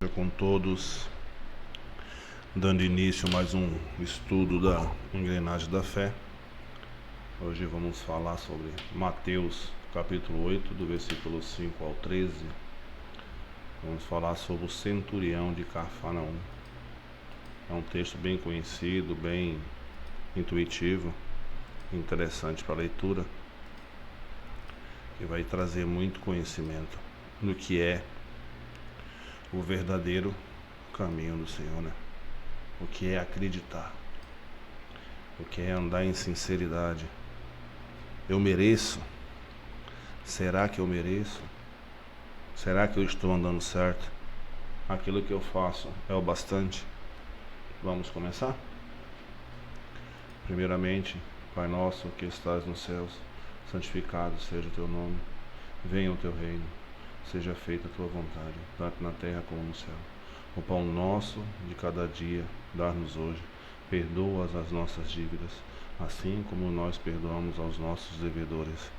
Com todos, dando início a mais um estudo da engrenagem da fé. Hoje vamos falar sobre Mateus capítulo 8, do versículo 5 ao 13. Vamos falar sobre o centurião de Cafarnaum. É um texto bem conhecido, bem intuitivo, interessante para a leitura, que vai trazer muito conhecimento no que é o verdadeiro caminho do Senhor, né? O que é acreditar, o que é andar em sinceridade. Eu mereço? Será que eu mereço? Será que eu estou andando certo? Aquilo que eu faço é o bastante? Vamos começar? Primeiramente, Pai nosso que estás nos céus, santificado seja o teu nome, venha o teu reino, seja feita a tua vontade, tanto na terra como no céu. O pão nosso de cada dia dá-nos hoje. Perdoa as nossas dívidas, assim como nós perdoamos aos nossos devedores.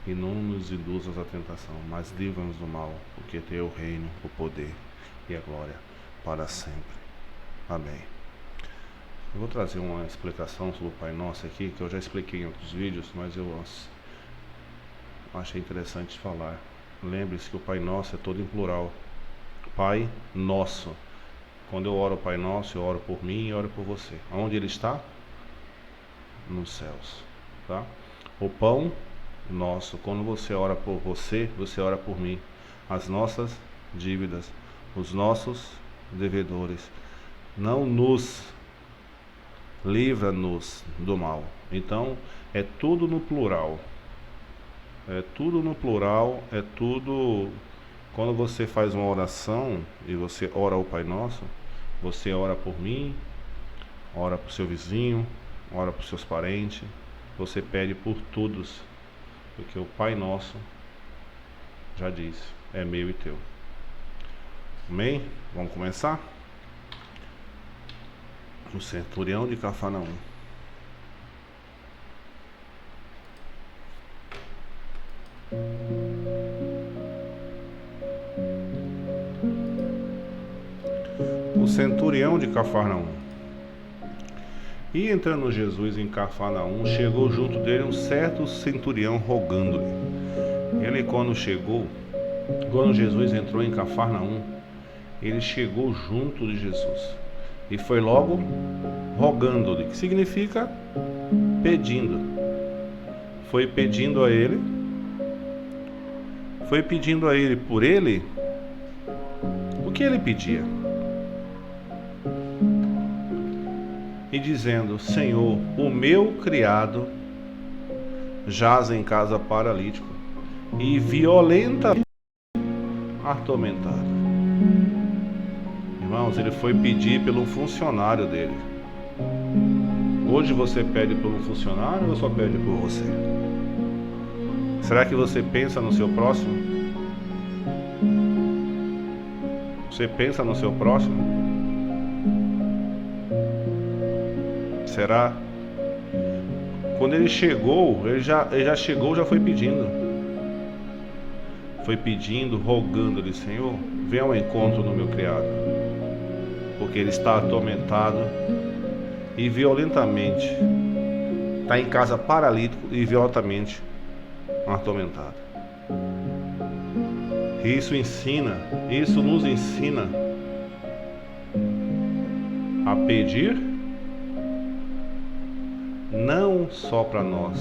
E não nos induzas à tentação, mas livra-nos do mal, porque teu é o reino, o poder e a glória para sempre. Amém. Eu vou trazer uma explicação sobre o Pai Nosso aqui, que eu já expliquei em outros vídeos, mas eu achei interessante falar. Lembre-se que o Pai Nosso é todo em plural. Pai Nosso. Quando eu oro ao Pai Nosso, eu oro por mim e oro por você. Onde Ele está? Nos céus. Tá? O pão nosso. Quando você ora por você, você ora por mim. As nossas dívidas, os nossos devedores. Não nos livra-nos do mal. Então, é tudo no plural. É tudo no plural, é tudo. Quando você faz uma oração e você ora ao Pai Nosso, você ora por mim, ora por seu vizinho, ora por seus parentes, você pede por todos, porque o Pai Nosso já disse, é meu e teu. Amém? Vamos começar? O centurião de Cafarnaum. O centurião de Cafarnaum. E entrando Jesus em Cafarnaum, chegou junto dele um certo centurião rogando-lhe. Ele quando Jesus entrou em Cafarnaum, ele chegou junto de Jesus e foi logo rogando-lhe, que significa pedindo. Foi pedindo a ele por ele. O que ele pedia? E dizendo: Senhor, o meu criado jaz em casa paralítico e violentamente atormentado. Irmãos, ele foi pedir pelo funcionário dele. Hoje você pede por um funcionário ou só pede por você? Será que você pensa no seu próximo? Você pensa no seu próximo? Será? Quando ele chegou, ele já chegou, já foi pedindo. Foi pedindo, rogando-lhe: Senhor, venha ao encontro do meu criado, porque ele está atormentado e violentamente, está em casa paralítico e violentamente atormentado. Isso nos ensina a pedir não só para nós,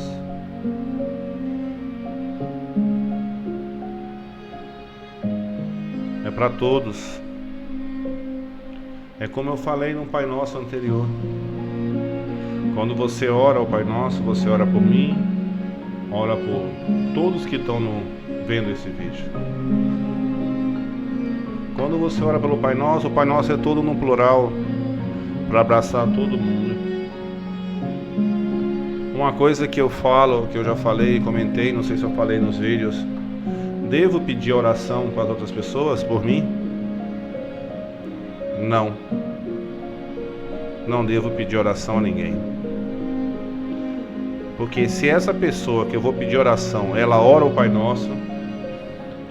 é para todos. É como eu falei no Pai Nosso anterior. Quando você ora ao Pai Nosso, você ora por mim, ora por todos que estão vendo esse vídeo. Quando você ora pelo Pai Nosso, o Pai Nosso é todo no plural, para abraçar todo mundo. Uma coisa que eu falo, que eu já falei, comentei, não sei se eu falei nos vídeos: devo pedir oração para as outras pessoas por mim? Não. Não devo pedir oração a ninguém. Porque se essa pessoa que eu vou pedir oração, ela ora o Pai Nosso,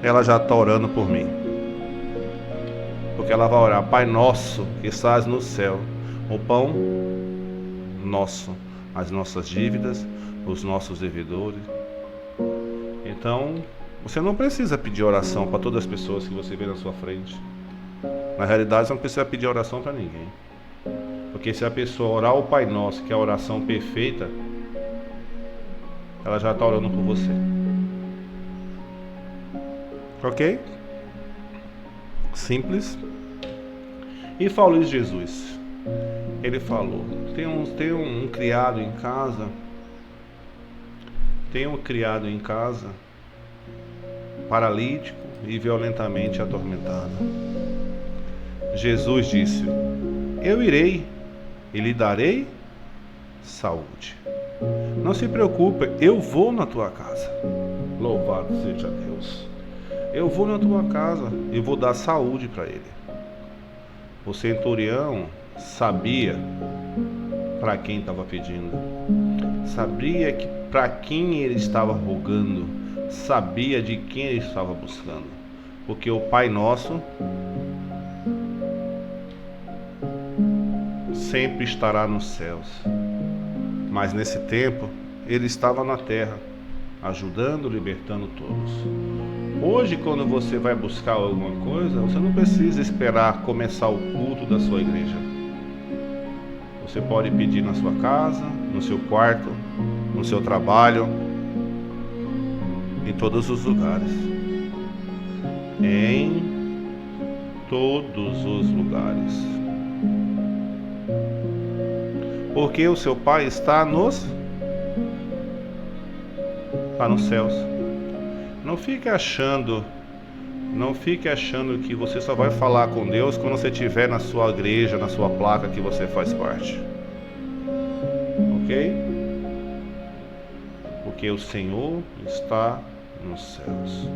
ela já está orando por mim. Porque ela vai orar: Pai nosso que estás no céu, o pão nosso, as nossas dívidas, os nossos devedores. Então, você não precisa pedir oração para todas as pessoas que você vê na sua frente. Na realidade, você não precisa pedir oração para ninguém. Porque se a pessoa orar o Pai Nosso, que é a oração perfeita, ela já está orando por você. Ok? Simples. E falou isso Jesus. Ele falou: tem um criado em casa. Tem um criado em casa, paralítico e violentamente atormentado. Jesus disse: eu irei e lhe darei saúde. Não se preocupe, eu vou na tua casa. Louvado seja Deus. Eu vou na tua casa e vou dar saúde para ele. O centurião sabia para quem estava pedindo, sabia que para quem ele estava rogando, sabia de quem ele estava buscando, porque o Pai Nosso sempre estará nos céus, mas nesse tempo ele estava na terra, ajudando, libertando todos. Hoje, quando você vai buscar alguma coisa, você não precisa esperar começar o culto da sua igreja. Você pode pedir na sua casa, no seu quarto, no seu trabalho, em todos os lugares. Em todos os lugares. Porque o seu Pai está nos céus. Não fique achando que você só vai falar com Deus quando você estiver na sua igreja, na sua placa que você faz parte. Ok? Porque o Senhor está nos céus.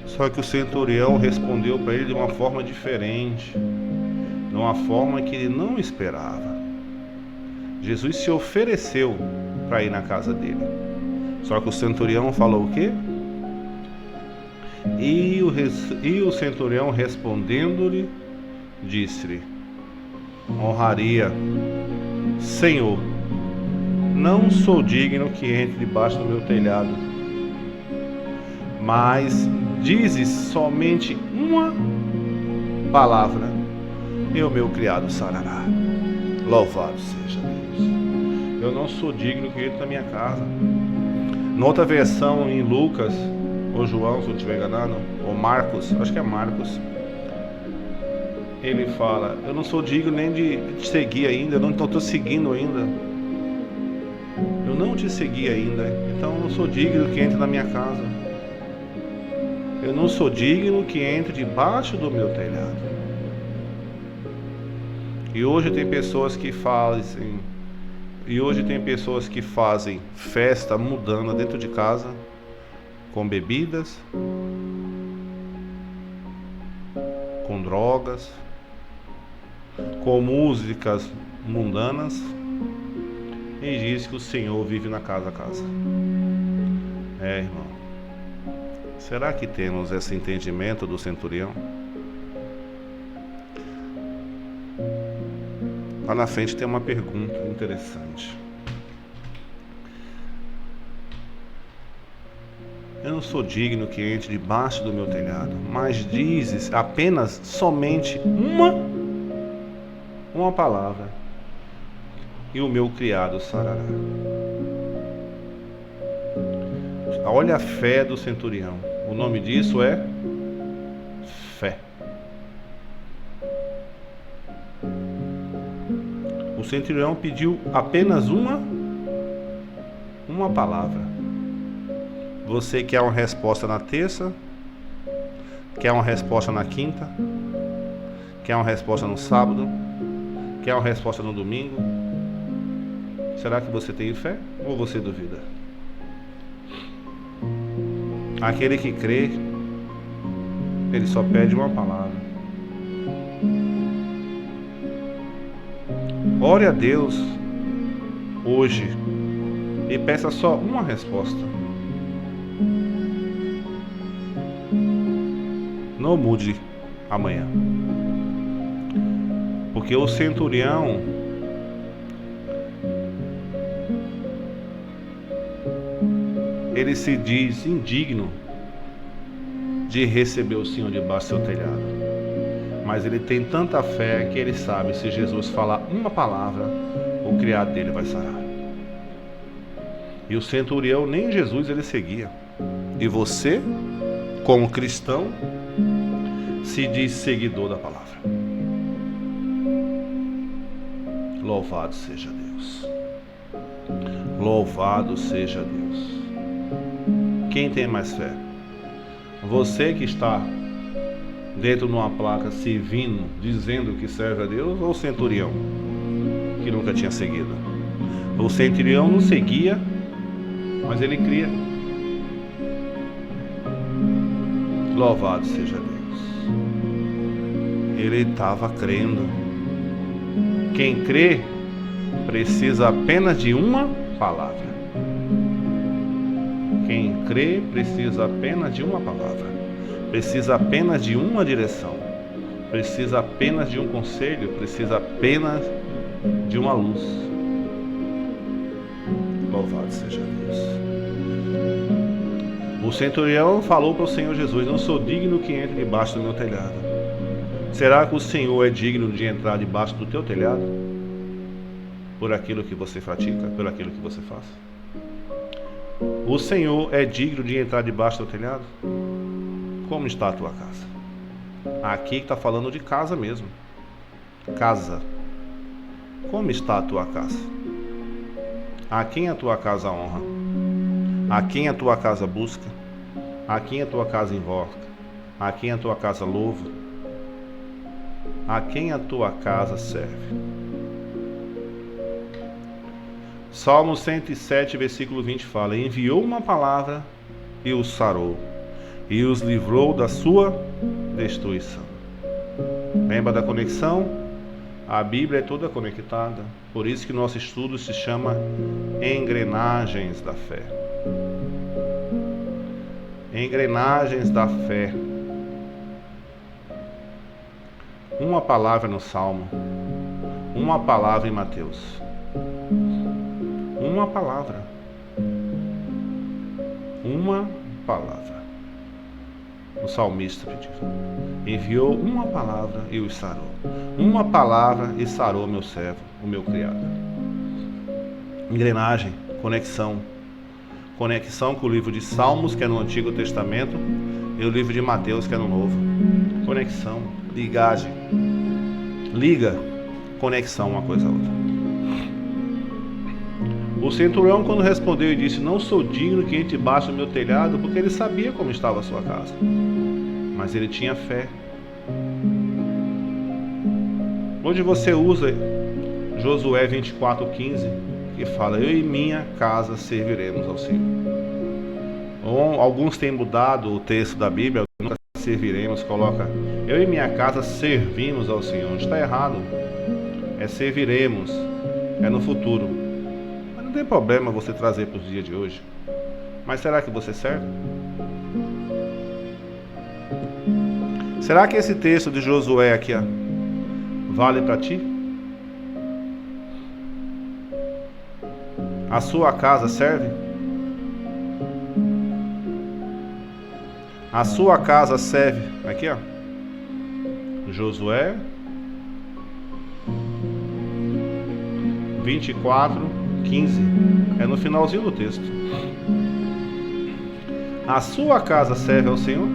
Só que o centurião respondeu para ele de uma forma diferente, de uma forma que ele não esperava. Jesus se ofereceu para ir na casa dele. Só que o centurião falou o quê? E o centurião respondendo-lhe, disse-lhe: honraria, Senhor, não sou digno que entre debaixo do meu telhado, mas dizes somente uma palavra e o meu criado sarará. Louvado seja Deus. Eu não sou digno que entre na minha casa. Noutra versão, em Lucas ou João, se eu não estiver enganado, ou Marcos, acho que é Marcos, ele fala: eu não sou digno nem de te seguir ainda, eu não estou seguindo ainda, eu não te segui ainda, então eu não sou digno que entre na minha casa, eu não sou digno que entre debaixo do meu telhado. E hoje tem pessoas que fazem festa mudando dentro de casa, com bebidas, com drogas, com músicas mundanas, e diz que o Senhor vive na casa a casa. Irmão, será que temos esse entendimento do centurião? Lá na frente tem uma pergunta interessante. Eu não sou digno que entre debaixo do meu telhado, mas dizes apenas somente uma palavra e o meu criado sarará. Olha a fé do centurião. O nome disso é fé. O centurião pediu apenas uma palavra. Você quer uma resposta na terça? Quer uma resposta na quinta? Quer uma resposta no sábado? Quer uma resposta no domingo? Será que você tem fé ou você duvida? Aquele que crê, ele só pede uma palavra. Ore a Deus hoje e peça só uma resposta. Não mude amanhã. Porque o centurião, ele se diz indigno de receber o Senhor debaixo do seu telhado. Mas ele tem tanta fé que ele sabe, se Jesus falar uma palavra, o criado dele vai sarar. E o centurião, nem Jesus ele seguia. E você, como cristão, se diz seguidor da palavra. Louvado seja Deus. Louvado seja Deus. Quem tem mais fé? Você que está dentro de uma placa servindo, dizendo que serve a Deus, ou o centurião que nunca tinha seguido? O centurião não seguia, mas ele cria. Louvado seja Deus. Ele estava crendo. Quem crê precisa apenas de uma palavra. Quem crê precisa apenas de uma palavra. Precisa apenas de uma direção. Precisa apenas de um conselho. Precisa apenas de uma luz. Louvado seja Deus. O centurião falou para o Senhor Jesus: não sou digno que entre debaixo do meu telhado. Será que o Senhor é digno de entrar debaixo do teu telhado? Por aquilo que você pratica, por aquilo que você faz? O Senhor é digno de entrar debaixo do telhado? Como está a tua casa? Aqui está falando de casa mesmo. Casa. Como está a tua casa? A quem a tua casa honra? A quem a tua casa busca? A quem a tua casa invoca? A quem a tua casa louva? A quem a tua casa serve? Salmo 107, versículo 20 fala: enviou uma palavra e os sarou, e os livrou da sua destruição. Lembra da conexão? A Bíblia é toda conectada. Por isso que nosso estudo se chama Engrenagens da Fé. Engrenagens da Fé. Uma palavra no Salmo, uma palavra em Mateus. Uma palavra. Uma palavra. O salmista pediu. Enviou uma palavra e os sarou. Uma palavra e sarou meu servo, o meu criado. Engrenagem, conexão. Conexão com o livro de Salmos, que é no Antigo Testamento, e o livro de Mateus, que é no Novo. Conexão, ligagem. Liga, conexão uma coisa a outra. O centurião, quando respondeu e disse: não sou digno que entre debaixo do meu telhado, porque ele sabia como estava a sua casa, mas ele tinha fé. Onde você usa Josué 24:15, que fala: eu e minha casa serviremos ao Senhor. Alguns têm mudado o texto da Bíblia, nunca serviremos, coloca: eu e minha casa servimos ao Senhor. Está errado. É serviremos, é no futuro. Mas não tem problema você trazer para os dias de hoje. Mas será que você serve? Será que esse texto de Josué aqui vale para ti? A sua casa serve? A sua casa serve? Aqui, ó. Josué 24:15. É no finalzinho do texto. A sua casa serve ao Senhor?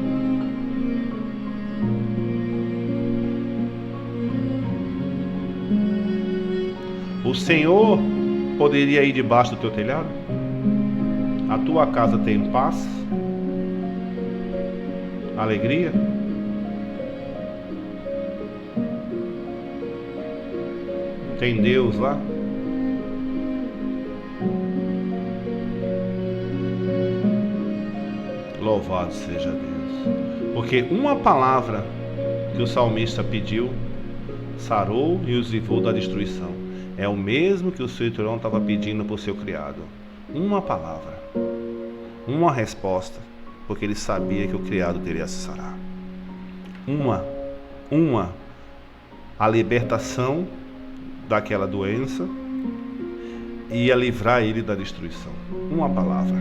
O Senhor poderia ir debaixo do teu telhado? A tua casa tem paz? Alegria? Tem Deus lá? Louvado seja Deus. Porque uma palavra que o salmista pediu sarou e os livrou da destruição. É o mesmo que o centurião estava pedindo para o seu criado. Uma palavra, uma resposta, porque ele sabia que o criado teria se sarar. Uma Uma, a libertação daquela doença e a livrar ele da destruição. Uma palavra.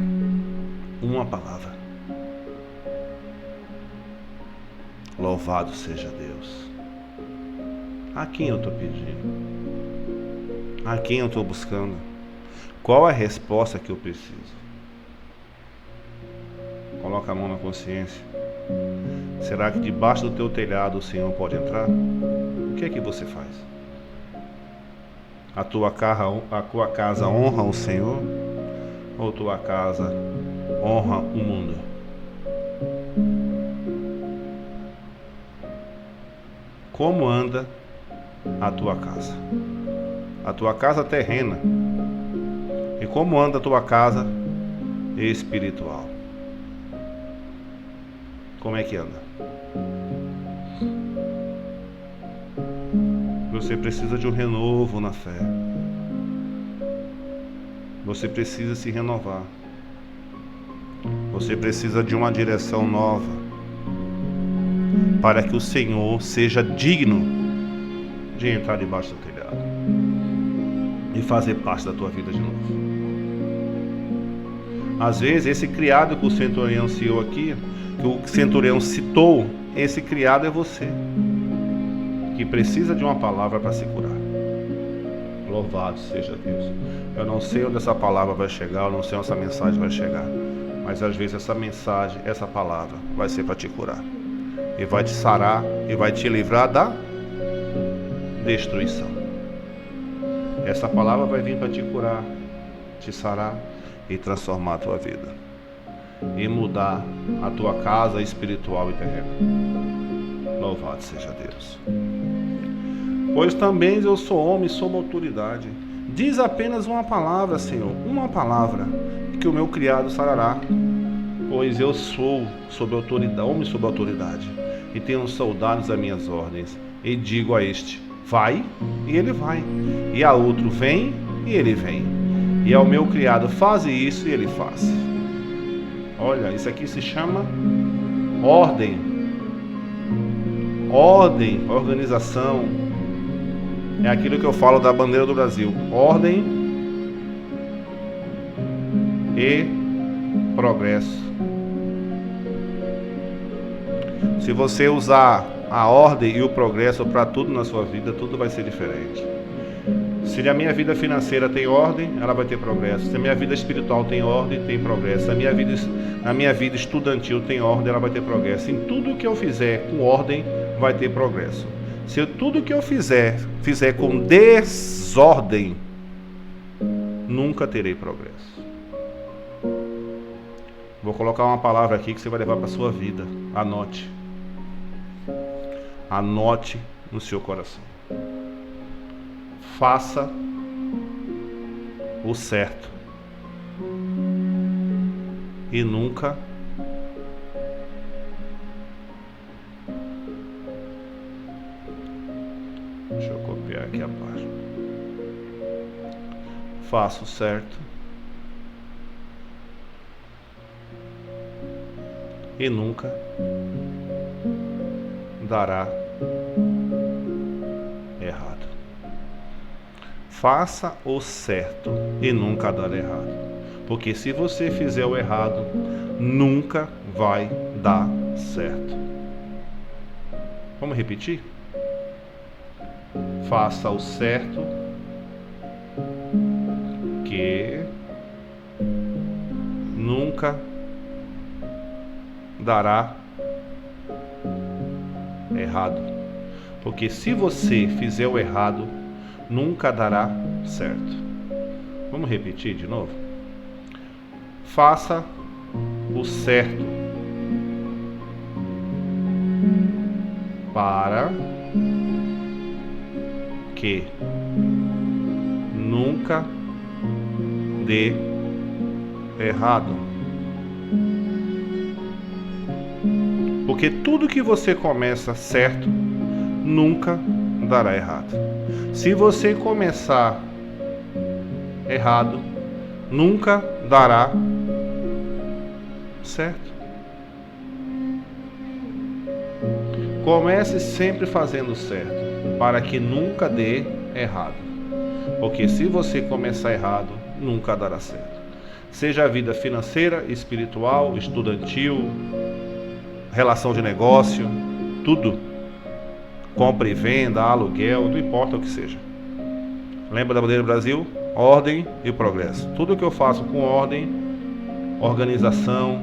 Uma palavra. Louvado seja Deus. A quem eu estou pedindo? A quem eu estou buscando? Qual a resposta que eu preciso? Coloca a mão na consciência. Será que debaixo do teu telhado o Senhor pode entrar? O que é que você faz? A tua casa honra o Senhor? Ou tua casa honra o mundo? Como anda a tua casa? A tua casa terrena. E como anda a tua casa espiritual? Como é que anda? Você precisa de um renovo na fé. Você precisa se renovar. Você precisa de uma direção nova, para que o Senhor seja digno de entrar debaixo do telhado e fazer parte da tua vida de novo. Às vezes esse criado que o centurião citou aqui, que o centurião citou, esse criado é você, que precisa de uma palavra para se curar. Louvado seja Deus. Eu não sei onde essa palavra vai chegar, eu não sei onde essa mensagem vai chegar, mas às vezes essa mensagem, essa palavra vai ser para te curar, e vai te sarar, e vai te livrar da destruição. Essa palavra vai vir para te curar, te sarar e transformar a tua vida, e mudar a tua casa espiritual e terrena. Louvado seja Deus. Pois também eu sou homem, sob autoridade. Diz apenas uma palavra, Senhor, uma palavra, que o meu criado sarará. Pois eu sou sob autoridade, homem sob autoridade, e tenho soldados às minhas ordens. E digo a este, vai, e ele vai. E a outro, vem, e ele vem. E ao meu criado, faz isso, e ele faz. Olha, isso aqui se chama ordem. Ordem, organização. É aquilo que eu falo da bandeira do Brasil. Ordem e progresso. Se você usar a ordem e o progresso para tudo na sua vida, tudo vai ser diferente. Se a minha vida financeira tem ordem, ela vai ter progresso. Se a minha vida espiritual tem ordem, tem progresso. Se a minha vida estudantil tem ordem, ela vai ter progresso. Em tudo que eu fizer com ordem, vai ter progresso. Se tudo que eu fizer com desordem, nunca terei progresso. Vou colocar uma palavra aqui que você vai levar para a sua vida. Anote. Anote no seu coração. Faça o certo e nunca deixa eu copiar aqui a página. Faça o certo e nunca dará errado. Faça o certo e nunca dará errado. Porque se você fizer o errado, nunca vai dar certo. Vamos repetir? Faça o certo que nunca dará errado. Porque se você fizer o errado, nunca dará certo. Vamos repetir de novo? Faça o certo para que nunca dê errado. Porque tudo que você começa certo, nunca dará errado. Se você começar errado, nunca dará certo. Comece sempre fazendo certo, para que nunca dê errado. Porque se você começar errado, nunca dará certo. Seja a vida financeira, espiritual, estudantil, relação de negócio, tudo. Compra e venda, aluguel, não importa o que seja. Lembra da bandeira do Brasil? Ordem e progresso. Tudo que eu faço com ordem, organização,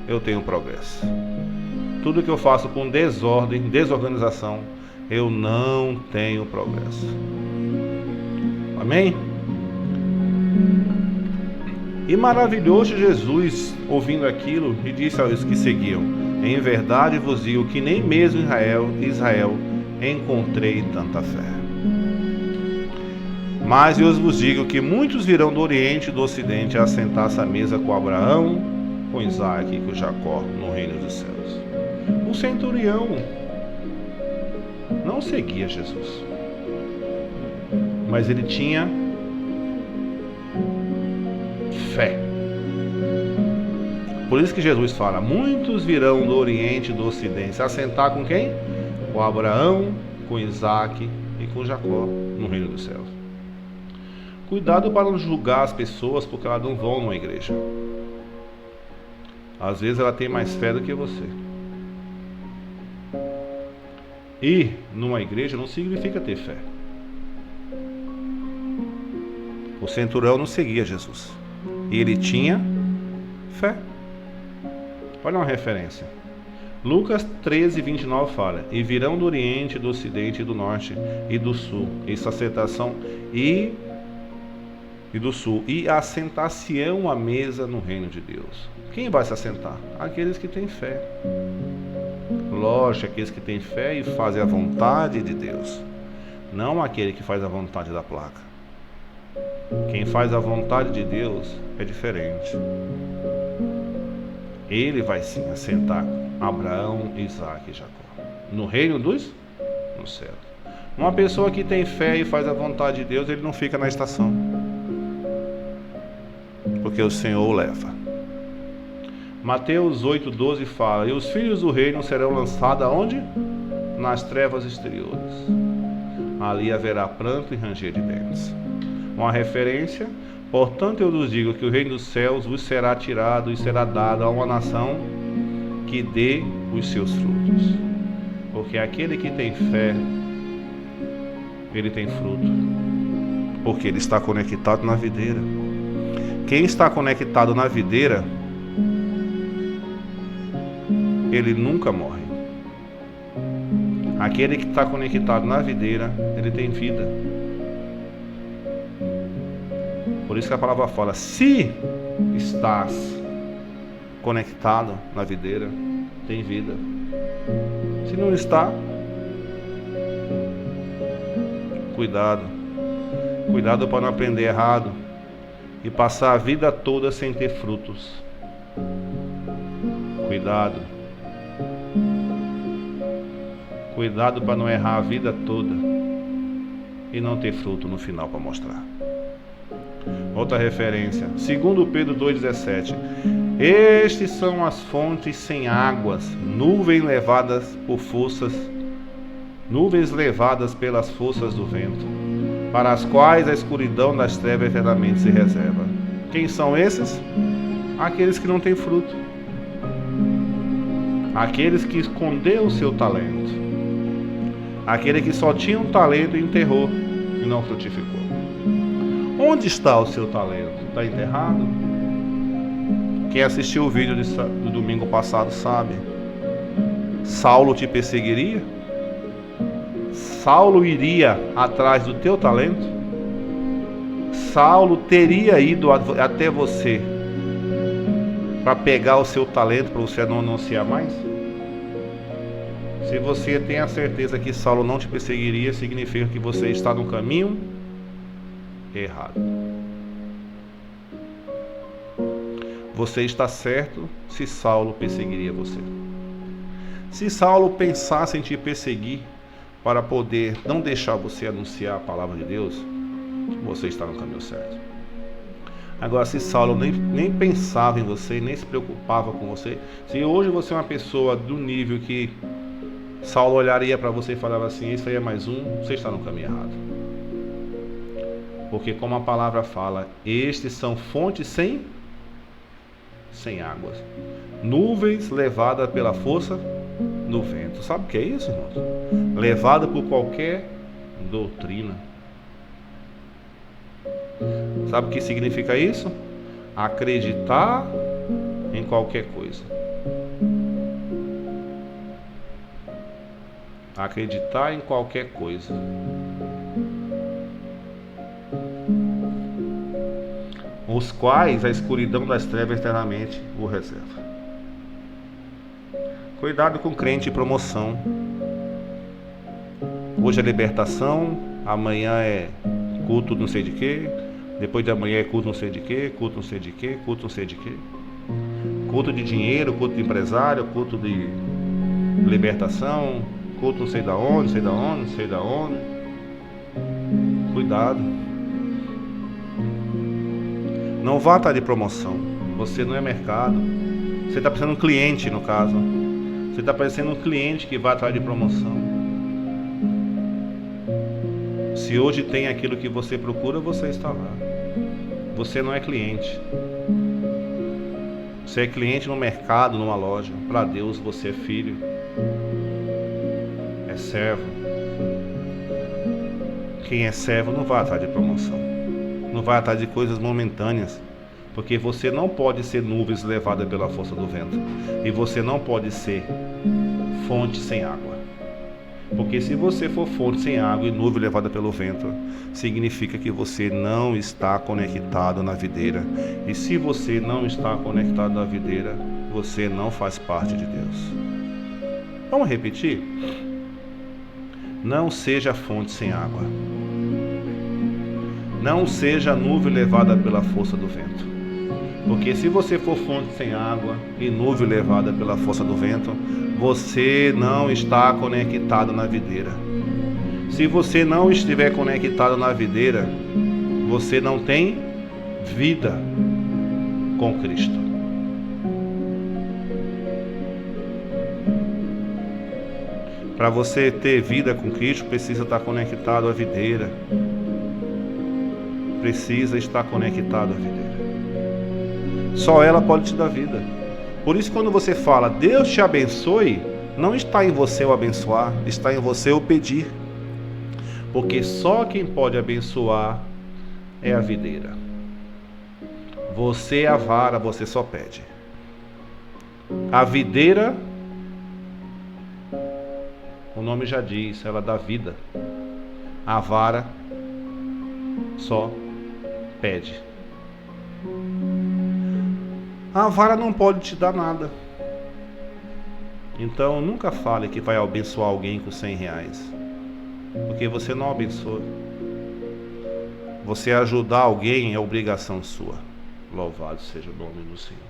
eu tenho progresso. Tudo que eu faço com desordem, desorganização, eu não tenho progresso. Amém? E maravilhou-se Jesus ouvindo aquilo e disse aos que seguiam: em verdade vos digo que nem mesmo em Israel encontrei tanta fé. Mas eu vos digo que muitos virão do Oriente e do Ocidente a sentar-se à mesa com Abraão, com Isaac e com Jacó no reino dos céus. O centurião não seguia Jesus, mas ele tinha fé. Por isso que Jesus fala: muitos virão do Oriente e do Ocidente se assentar com quem? Com Abraão, com Isaac e com Jacó no reino dos céus. Cuidado para não julgar as pessoas porque elas não vão numa igreja. Às vezes ela tem mais fé do que você. Ir numa igreja não significa ter fé. O centurião não seguia Jesus. Ele tinha fé. Olha uma referência. Lucas 13:29 fala: e virão do Oriente, do Ocidente, do Norte e do Sul, e sacerdatação e do Sul, e assentar-se-ão à mesa no reino de Deus. Quem vai se assentar? Aqueles que têm fé. Lógico, aqueles que têm fé e fazem a vontade de Deus, não aquele que faz a vontade da placa. Quem faz a vontade de Deus é diferente. Ele vai sim assentar Abraão, Isaac e Jacó no reino dos céus. Uma pessoa que tem fé e faz a vontade de Deus, ele não fica na estação, porque o Senhor o leva. Mateus 8:12 fala: e os filhos do reino serão lançados aonde? Nas trevas exteriores. Ali haverá pranto e ranger de dentes. Uma referência: portanto eu vos digo que o reino dos céus vos será tirado e será dado a uma nação que dê os seus frutos. Porque aquele que tem fé, ele tem fruto, porque ele está conectado na videira. Quem está conectado na videira, ele nunca morre. Aquele que está conectado na videira, ele tem vida. Por isso que a palavra fala: se estás conectado na videira, tem vida. Se não está, cuidado. Cuidado para não aprender errado e passar a vida toda sem ter frutos. Cuidado. Cuidado para não errar a vida toda e não ter fruto no final para mostrar. Outra referência, 2 Pedro 2,17: estes são as fontes sem águas, nuvens levadas pelas forças do vento, para as quais a escuridão das trevas eternamente se reserva. Quem são esses? Aqueles que não têm fruto, aqueles que esconderam o seu talento, aquele que só tinha um talento e enterrou e não frutificou. Onde está o seu talento? Está enterrado? Quem assistiu o vídeo do domingo passado sabe. Saulo te perseguiria? Saulo iria atrás do teu talento? Saulo teria ido até você para pegar o seu talento para você não anunciar mais? Se você tem a certeza que Saulo não te perseguiria, significa que você está no caminho errado. Você está certo se Saulo perseguiria você. Se Saulo pensasse em te perseguir para poder não deixar você anunciar a palavra de Deus, você está no caminho certo. Agora, se Saulo nem pensava em você, nem se preocupava com você, se hoje você é uma pessoa do nível que Saulo olharia para você e falava assim: isso aí é mais um, você está no caminho errado. Porque como a palavra fala, estes são fontes sem águas, nuvens levadas pela força do vento. Sabe o que é isso, irmãos? Levada por qualquer doutrina. Sabe o que significa isso? Acreditar em qualquer coisa. Acreditar em qualquer coisa. Os quais a escuridão das trevas eternamente o reserva. Cuidado com crente e promoção. Hoje é libertação, amanhã é culto não sei de quê, depois de amanhã é culto não sei de quê, culto não sei de quê, culto não sei de quê. Culto de dinheiro, culto de empresário, culto de libertação, culto não sei da onde, não sei da onde, não sei da onde. Cuidado. Não vá atrás de promoção. Você não é mercado. Você está parecendo um cliente, no caso. Você está parecendo um cliente que vai atrás de promoção. Se hoje tem aquilo que você procura, você está lá. Você não é cliente. Você é cliente no mercado, numa loja. Para Deus você é filho. É servo. Quem é servo não vai atrás de promoção. Não vai atrás de coisas momentâneas. Porque você não pode ser nuvens levada pela força do vento. E você não pode ser fonte sem água. Porque se você for fonte sem água e nuvem levada pelo vento, significa que você não está conectado na videira. E se você não está conectado na videira, você não faz parte de Deus. Vamos repetir? Não seja fonte sem água. Não seja nuvem levada pela força do vento. Porque se você for fonte sem água e nuvem levada pela força do vento, você não está conectado na videira. Se você não estiver conectado na videira, você não tem vida com Cristo. Para você ter vida com Cristo, precisa estar conectado à videira. Precisa estar conectado à videira. Só ela pode te dar vida. Por isso, quando você fala Deus te abençoe, não está em você o abençoar, está em você o pedir. Porque só quem pode abençoar é a videira. Você é a vara, você só pede. A videira, o nome já diz, ela dá vida. A vara só pede. A vara não pode te dar nada. Então nunca fale que vai abençoar alguém com 100 reais. Porque você não abençoa. Você ajudar alguém é obrigação sua. Louvado seja o nome do Senhor.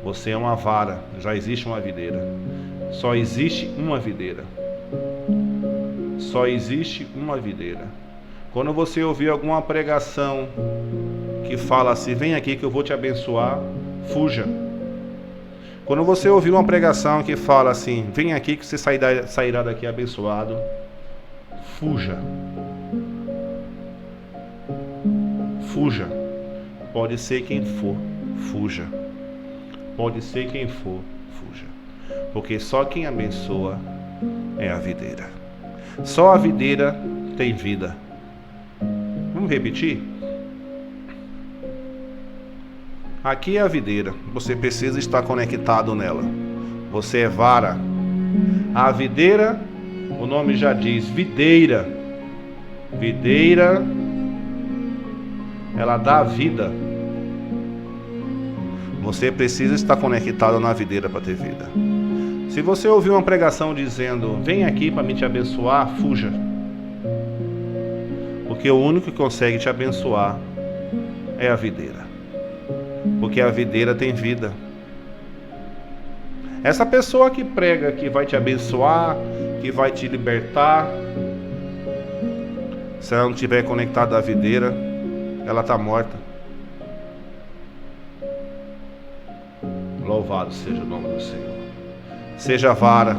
Você é uma vara, já existe uma videira. Só existe uma videira. Só existe uma videira. Quando você ouvir alguma pregação que fala assim, vem aqui que eu vou te abençoar, fuja. Quando você ouvir uma pregação que fala assim, vem aqui que você sairá daqui abençoado, fuja. Fuja. Pode ser quem for, fuja. Pode ser quem for, fuja. Porque só quem abençoa é a videira. Só a videira tem vida. Vamos repetir? Aqui é a videira. Você precisa estar conectado nela. Você é vara. A videira, o nome já diz, videira. Videira, ela dá vida. Você precisa estar conectado na videira para ter vida. Se você ouvir uma pregação dizendo, vem aqui para me te abençoar, fuja. Porque o único que consegue te abençoar é a videira. Porque a videira tem vida. Essa pessoa que prega que vai te abençoar, que vai te libertar, se ela não estiver conectada à videira, ela está morta. Louvado seja o nome do Senhor. Seja vara.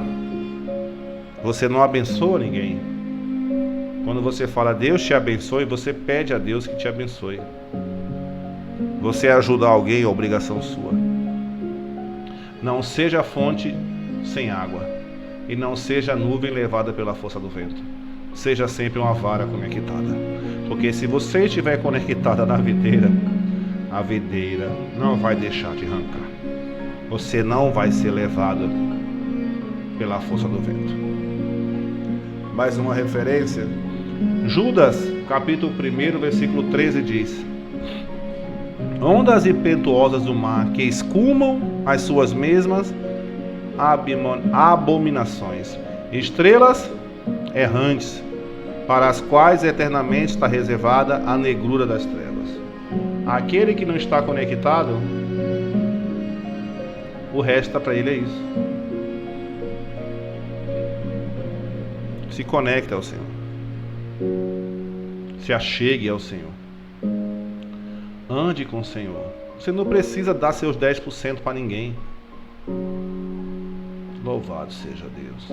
Você não abençoa ninguém. Quando você fala Deus te abençoe, você pede a Deus que te abençoe. Você ajudar alguém é obrigação sua. Não seja fonte sem água, e não seja nuvem levada pela força do vento. Seja sempre uma vara conectada. Porque se você estiver conectada na videira, a videira não vai deixar de arrancar. Você não vai ser levado pela força do vento. Mais uma referência. Judas, capítulo 1, versículo 13 diz: ondas impetuosas do mar que escumam as suas mesmas abominações, estrelas errantes, para as quais eternamente está reservada a negrura das trevas. Aquele que não está conectado, o resto para ele é isso. Se conecte ao Senhor. Se achegue ao Senhor. Ande com o Senhor. Você não precisa dar seus 10% para ninguém. Louvado seja Deus.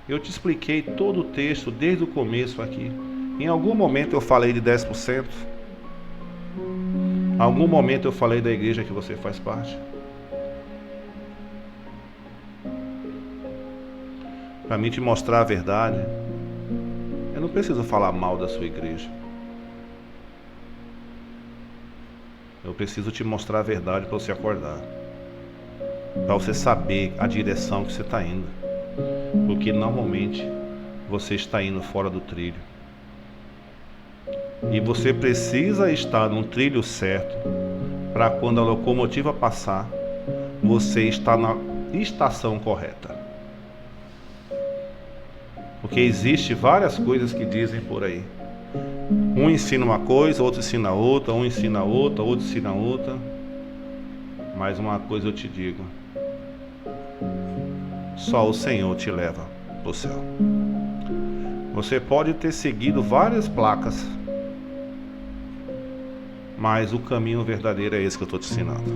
Eu te expliquei todo o texto desde o começo aqui. Em algum momento eu falei de 10%? Em algum momento eu falei da igreja que você faz parte? Para mim te mostrar a verdade, eu não preciso falar mal da sua igreja. Eu preciso te mostrar a verdade para você acordar. Para você saber a direção que você está indo. Porque normalmente você está indo fora do trilho. E você precisa estar no trilho certo para quando a locomotiva passar, você está na estação correta. Porque existe várias coisas que dizem por aí. Um ensina uma coisa, outro ensina outra, um ensina outra, outro ensina outra. Mas uma coisa eu te digo: só o Senhor te leva para o céu. Você pode ter seguido várias placas, mas o caminho verdadeiro é esse que eu estou te ensinando.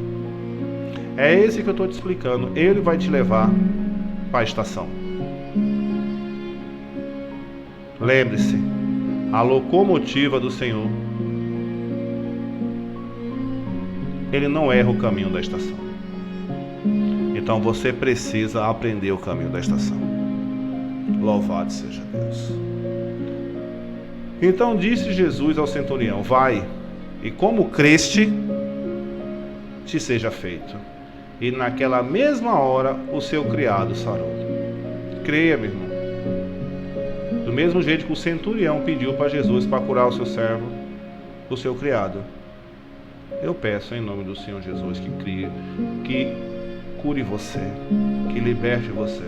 É esse que eu estou te explicando. Ele vai te levar para a estação. Lembre-se, a locomotiva do Senhor, ele não erra o caminho da estação. Então você precisa aprender o caminho da estação. Louvado seja Deus. Então disse Jesus ao centurião: vai, e como creste, te seja feito. E naquela mesma hora o seu criado sarou. Creia, meu irmão. Do mesmo jeito que o centurião pediu para Jesus para curar o seu servo, o seu criado, eu peço em nome do Senhor Jesus que cure você, que liberte você,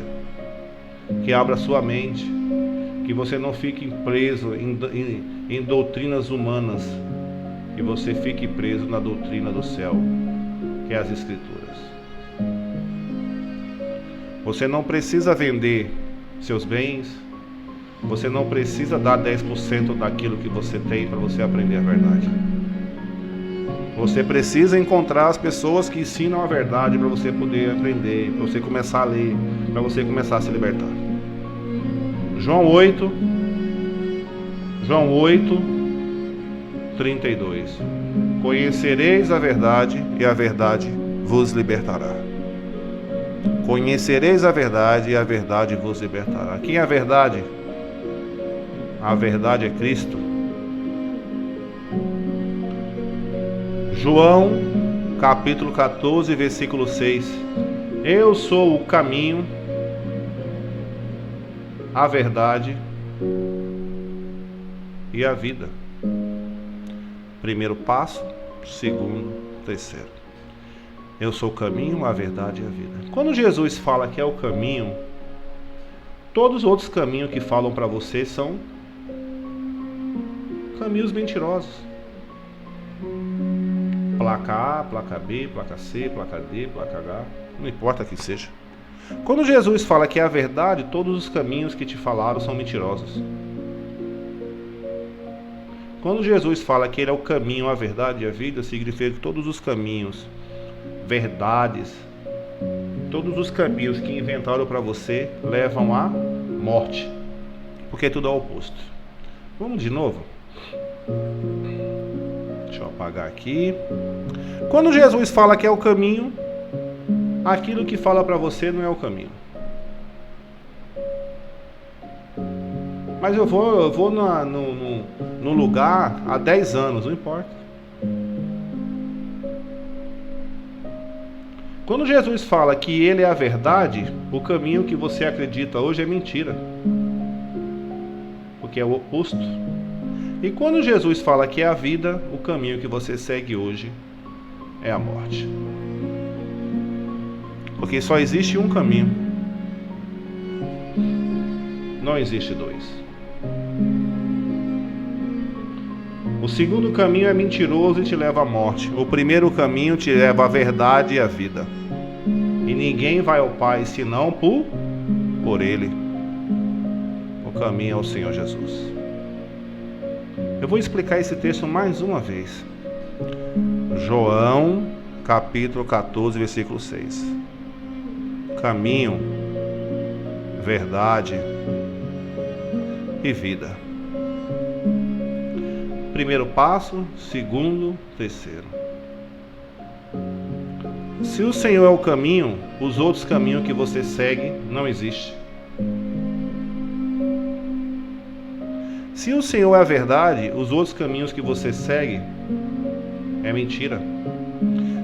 que abra sua mente, que você não fique preso em doutrinas humanas, que você fique preso na doutrina do céu, que é as Escrituras. Você não precisa vender seus bens, você não precisa dar 10% daquilo que você tem para você aprender a verdade. Você precisa encontrar as pessoas que ensinam a verdade para você poder aprender, para você começar a ler, para você começar a se libertar. João 8, 32. Conhecereis a verdade e a verdade vos libertará. Conhecereis a verdade e a verdade vos libertará. Quem é a verdade? A verdade é Cristo. João, capítulo 14, versículo 6. Eu sou o caminho, a verdade e a vida. Primeiro passo, segundo, terceiro. Eu sou o caminho, a verdade e a vida. Quando Jesus fala que é o caminho, todos os outros caminhos que falam para você são caminhos mentirosos. Placa A, placa B, placa C, placa D, placa H, não importa que seja. Quando Jesus fala que é a verdade, todos os caminhos que te falaram são mentirosos. Quando Jesus fala que ele é o caminho, a verdade e a vida, significa que todos os caminhos, verdades Todos os caminhos que inventaram para você levam à morte, porque tudo é o oposto. Vamos de novo? Deixa eu apagar aqui. Quando Jesus fala que é o caminho, aquilo que fala para você não é o caminho. Mas eu vou no lugar há 10 anos, não importa. Quando Jesus fala que Ele é a verdade, o caminho que você acredita hoje é mentira, porque é o oposto. E quando Jesus fala que é a vida, o caminho que você segue hoje é a morte. Porque só existe um caminho, não existe dois. O segundo caminho é mentiroso e te leva à morte. O primeiro caminho te leva à verdade e à vida. E ninguém vai ao Pai senão por Ele. O caminho é o Senhor Jesus. Eu vou explicar esse texto mais uma vez. João, capítulo 14, versículo 6. Caminho, verdade e vida. Primeiro passo, segundo, terceiro. Se o Senhor é o caminho, os outros caminhos que você segue não existem. Se o Senhor é a verdade, os outros caminhos que você segue é mentira.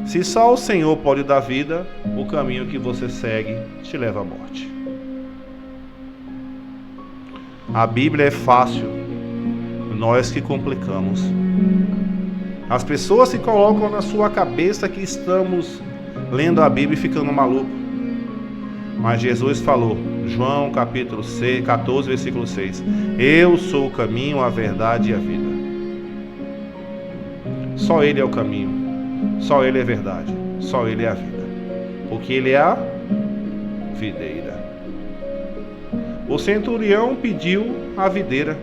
Se só o Senhor pode dar vida, o caminho que você segue te leva à morte. A Bíblia é fácil, nós que complicamos. As pessoas se colocam na sua cabeça que estamos lendo a Bíblia e ficando maluco. Mas Jesus falou, João capítulo 14, versículo 6, eu sou o caminho, a verdade e a vida. Só Ele é o caminho, só Ele é a verdade, só Ele é a vida, porque Ele é a videira. O centurião pediu a videira,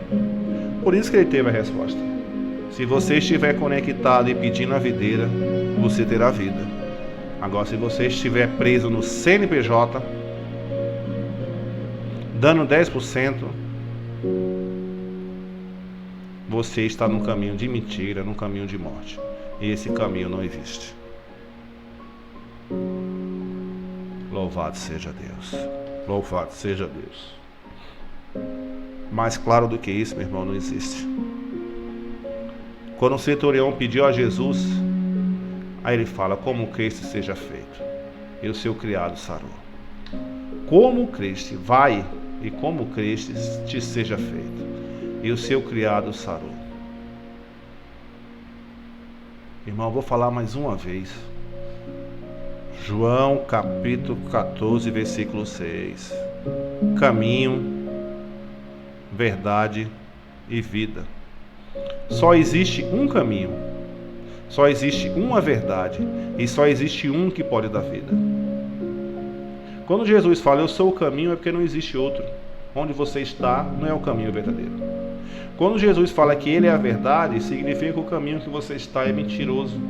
por isso que ele teve a resposta. Se você estiver conectado e pedindo a videira, você terá vida. Agora, se você estiver preso no CNPJ, dando 10%, você está num caminho de mentira, num caminho de morte. E esse caminho não existe. Louvado seja Deus. Louvado seja Deus. Mais claro do que isso, meu irmão, não existe. Quando o centurião pediu a Jesus, aí ele fala, como creste seja feito, e o seu criado sarou. Como creste, vai, e como creste te seja feito, e o seu criado sarou. Irmão, vou falar mais uma vez. João capítulo 14, versículo 6. Caminho, verdade e vida. Só existe um caminho, só existe uma verdade e só existe um que pode dar vida. Quando Jesus fala eu sou o caminho, é porque não existe outro. Onde você está não é o caminho verdadeiro. Quando Jesus fala que Ele é a verdade, significa que o caminho que você está é mentiroso.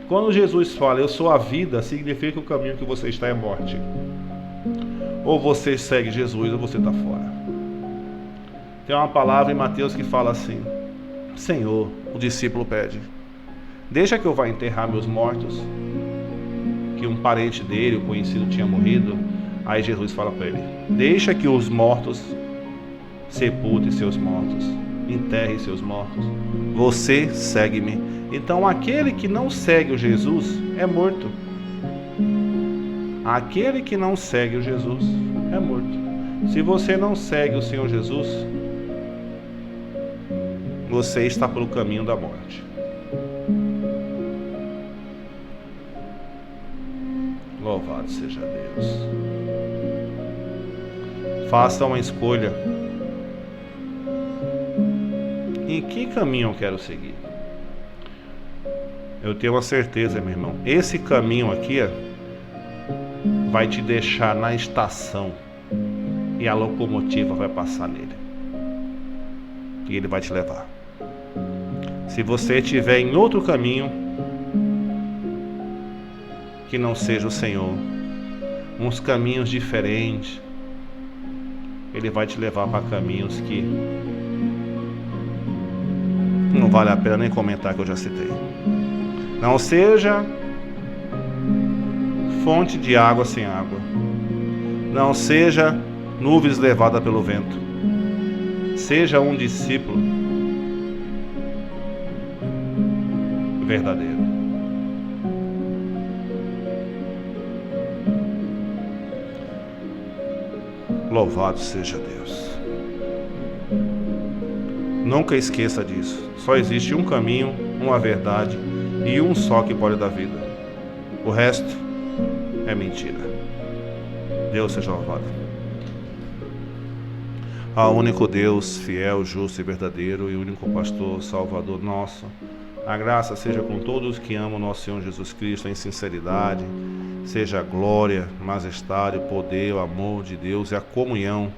Quando Jesus fala eu sou a vida, significa que o caminho que você está é morte. Ou você segue Jesus ou você está fora. Tem uma palavra em Mateus que fala assim, Senhor, o discípulo pede, deixa que eu vá enterrar meus mortos, que um parente dele, o conhecido, tinha morrido. Aí Jesus fala para ele, deixa que os mortos sepultem seus mortos, enterrem seus mortos, você segue-me. Então aquele que não segue o Jesus é morto. Aquele que não segue o Jesus é morto. Se você não segue o Senhor Jesus, você está pelo caminho da morte. Louvado seja Deus. Faça uma escolha. Em que caminho eu quero seguir? Eu tenho uma certeza, meu irmão. Esse caminho aqui vai te deixar na estação e a locomotiva vai passar nele. E ele vai te levar. Se você estiver em outro caminho, que não seja o Senhor, uns caminhos diferentes. Ele vai te levar para caminhos que não vale a pena nem comentar, que eu já citei. Não seja fonte de água sem água. Não seja nuvens levadas pelo vento. Seja um discípulo verdadeiro. Louvado seja Deus. Nunca esqueça disso. Só existe um caminho, uma verdade e um só que pode dar vida. O resto é mentira. Deus seja louvado. Ao único Deus, fiel, justo e verdadeiro, e único pastor, salvador nosso, a graça seja com todos que amam nosso Senhor Jesus Cristo em sinceridade, seja a glória, majestade, o poder, o amor de Deus e a comunhão